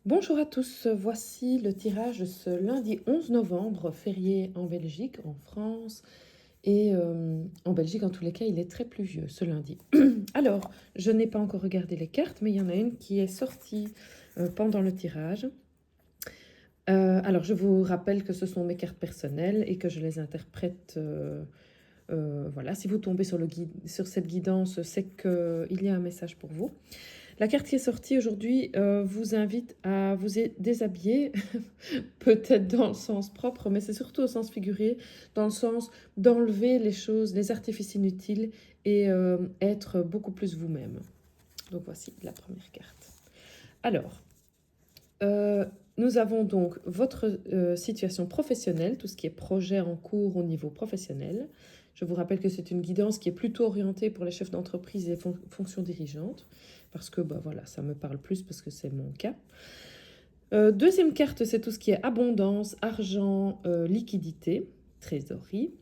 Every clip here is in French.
Bonjour à tous, voici le tirage de ce lundi 11 novembre, férié en Belgique, en France et en Belgique en tous les cas il est très pluvieux ce lundi. Alors, je n'ai pas encore regardé les cartes, mais il y en a une qui est sortie pendant le tirage. Alors, je vous rappelle que ce sont mes cartes personnelles et que je les interprète. Voilà, si vous tombez sur cette guidance, c'est qu'il y a un message pour vous. La carte qui est sortie aujourd'hui vous invite à vous déshabiller, peut-être dans le sens propre, mais c'est surtout au sens figuré, dans le sens d'enlever les choses, les artifices inutiles et être beaucoup plus vous-même. Donc voici la première carte. Alors, euh, nous avons donc votre situation professionnelle, tout ce qui est projet en cours au niveau professionnel. Je vous rappelle que c'est une guidance qui est plutôt orientée pour les chefs d'entreprise et fonctions dirigeantes, parce que bah, voilà, ça me parle plus parce que c'est mon cas. Deuxième carte, c'est tout ce qui est abondance, argent, liquidité, trésorerie.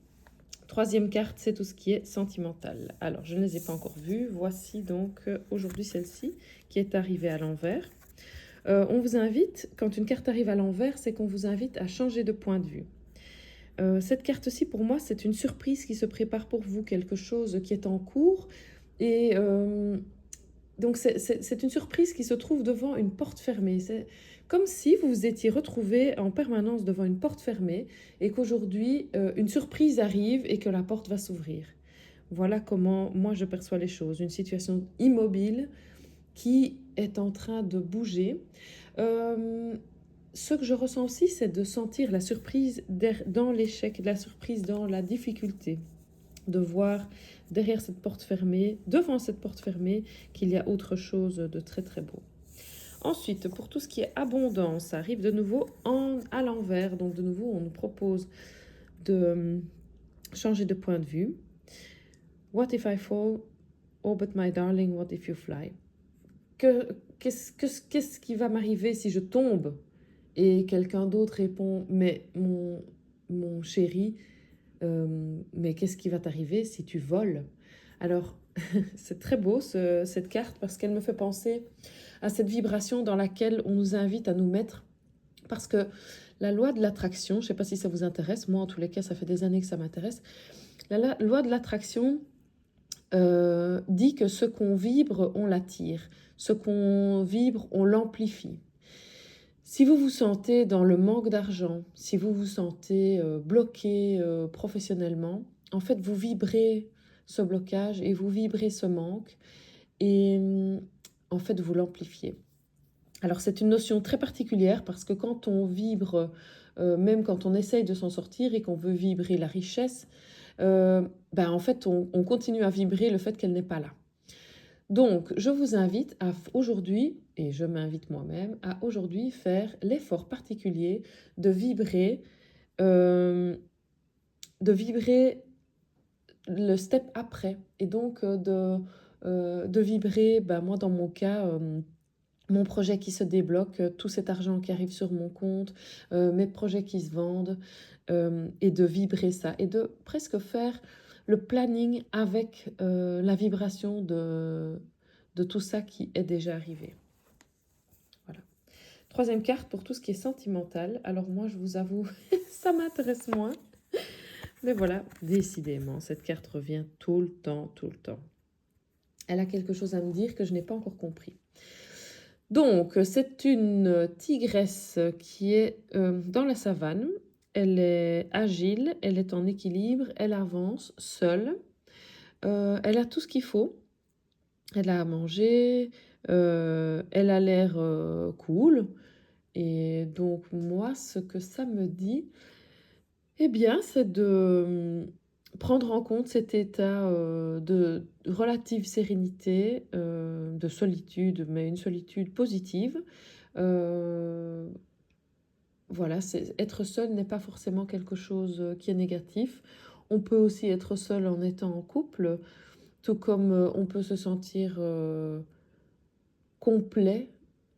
Troisième carte, c'est tout ce qui est sentimental. Alors, je ne les ai pas encore vues. Voici donc aujourd'hui celle-ci qui est arrivée à l'envers. On vous invite, quand une carte arrive à l'envers, c'est qu'on vous invite à changer de point de vue. Cette carte-ci, pour moi, c'est une surprise qui se prépare pour vous, quelque chose qui est en cours. Et donc, c'est une surprise qui se trouve devant une porte fermée. C'est comme si vous vous étiez retrouvé en permanence devant une porte fermée et qu'aujourd'hui, une surprise arrive et que la porte va s'ouvrir. Voilà comment moi je perçois les choses. Une situation immobile qui est en train de bouger. Euh, Ce que je ressens aussi, c'est de sentir la surprise dans l'échec, la surprise dans la difficulté, de voir derrière cette porte fermée, devant cette porte fermée, qu'il y a autre chose de très très beau. Ensuite, pour tout ce qui est abondance, ça arrive de nouveau à l'envers. Donc de nouveau, on nous propose de changer de point de vue. What if I fall? Oh, but my darling, what if you fly? Qu'est-ce qui va m'arriver si je tombe? Et quelqu'un d'autre répond, mais mon chéri, mais qu'est-ce qui va t'arriver si tu voles? Alors, c'est très beau cette carte parce qu'elle me fait penser à cette vibration dans laquelle on nous invite à nous mettre. Parce que la loi de l'attraction, je ne sais pas si ça vous intéresse, moi en tous les cas, ça fait des années que ça m'intéresse. La loi de l'attraction dit que ce qu'on vibre, on l'attire. Ce qu'on vibre, on l'amplifie. Si vous vous sentez dans le manque d'argent, si vous vous sentez bloqué professionnellement, en fait, vous vibrez ce blocage et vous vibrez ce manque et en fait, vous l'amplifiez. Alors, c'est une notion très particulière parce que quand on vibre, même quand on essaye de s'en sortir et qu'on veut vibrer la richesse, ben, en fait, on continue à vibrer le fait qu'elle n'est pas là. Donc, je vous invite à aujourd'hui, et je m'invite moi-même, à aujourd'hui faire l'effort particulier de vibrer, euh, de vibrer le step après. Et donc, de vibrer, ben, moi dans mon cas, mon projet qui se débloque, tout cet argent qui arrive sur mon compte, mes projets qui se vendent, et de vibrer ça. Et de presque faire le planning avec la vibration de tout ça qui est déjà arrivé. Voilà. Troisième carte pour tout ce qui est sentimental. Alors moi, je vous avoue, ça m'intéresse moins. Mais voilà, décidément, cette carte revient tout le temps, tout le temps. Elle a quelque chose à me dire que je n'ai pas encore compris. Donc, c'est une tigresse qui est dans la savane. Elle est agile, elle est en équilibre, elle avance seule. Elle a tout ce qu'il faut. Elle a à manger, elle a l'air cool. Et donc, moi, ce que ça me dit, eh bien, c'est de prendre en compte cet état de relative sérénité, de solitude, mais une solitude positive. Euh, voilà, être seul n'est pas forcément quelque chose qui est négatif. On peut aussi être seul en étant en couple, tout comme on peut se sentir complet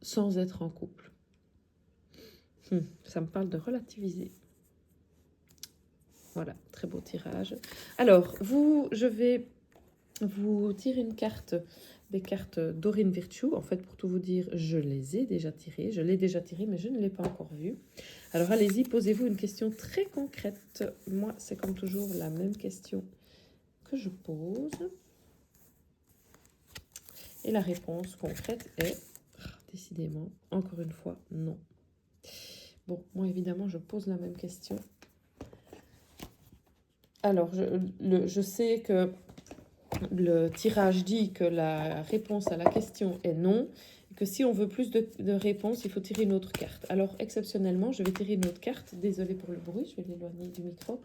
sans être en couple. Ça me parle de relativiser. Voilà, très beau tirage. Alors, je vais vous tirer une carte des cartes Dorine Virtue. En fait, pour tout vous dire, je les ai déjà tirées. Je l'ai déjà tirée, mais je ne l'ai pas encore vue. Alors, allez-y, posez-vous une question très concrète. Moi, c'est comme toujours la même question que je pose. Et la réponse concrète est, décidément, encore une fois, non. Bon, moi, évidemment, je pose la même question. Alors, je sais que le tirage dit que la réponse à la question est non, et que si on veut plus de réponses, il faut tirer une autre carte. Alors, exceptionnellement, je vais tirer une autre carte. Désolée pour le bruit, je vais l'éloigner du micro.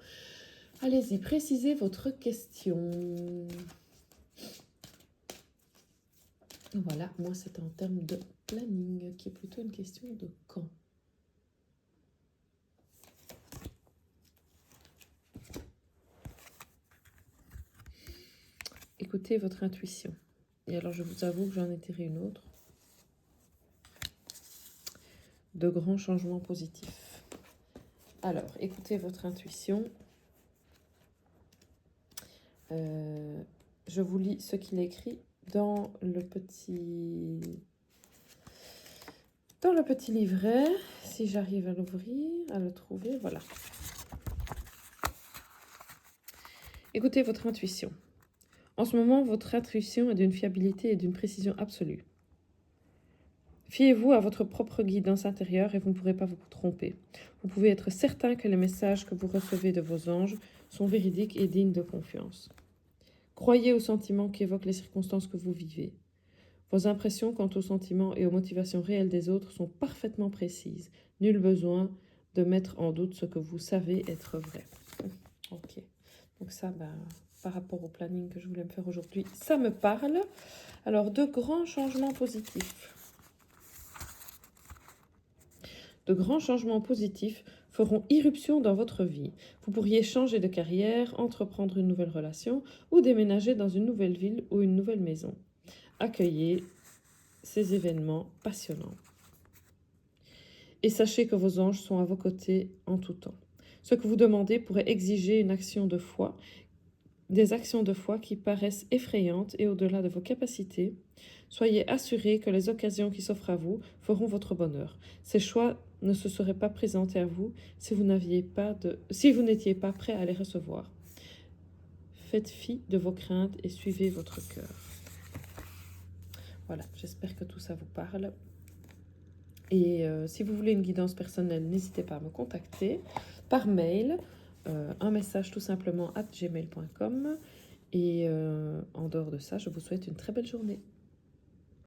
Allez-y, précisez votre question. Voilà, moi, c'est en termes de planning, qui est plutôt une question de quand. Écoutez votre intuition. Et alors, je vous avoue que j'en ai tiré une autre. De grands changements positifs. Alors, écoutez votre intuition. Je vous lis ce qu'il écrit dans le petit livret, si j'arrive à l'ouvrir, à le trouver, voilà. Écoutez votre intuition. En ce moment, votre intuition est d'une fiabilité et d'une précision absolue. Fiez-vous à votre propre guidance intérieure et vous ne pourrez pas vous tromper. Vous pouvez être certain que les messages que vous recevez de vos anges sont véridiques et dignes de confiance. Croyez aux sentiments qu'évoquent les circonstances que vous vivez. Vos impressions quant aux sentiments et aux motivations réelles des autres sont parfaitement précises. Nul besoin de mettre en doute ce que vous savez être vrai. Ok, donc ça, par rapport au planning que je voulais me faire aujourd'hui, ça me parle. Alors, de grands changements positifs. De grands changements positifs feront irruption dans votre vie. Vous pourriez changer de carrière, entreprendre une nouvelle relation ou déménager dans une nouvelle ville ou une nouvelle maison. Accueillez ces événements passionnants. Et sachez que vos anges sont à vos côtés en tout temps. Ce que vous demandez pourrait exiger une action de foi, des actions de foi qui paraissent effrayantes et au-delà de vos capacités. Soyez assurés que les occasions qui s'offrent à vous feront votre bonheur. Ces choix ne se seraient pas présentés à vous si vous n'étiez pas prêt à les recevoir. Faites fi de vos craintes et suivez votre cœur. Voilà, j'espère que tout ça vous parle. Et si vous voulez une guidance personnelle, n'hésitez pas à me contacter par mail, un message tout simplement @gmail.com. Et en dehors de ça, je vous souhaite une très belle journée.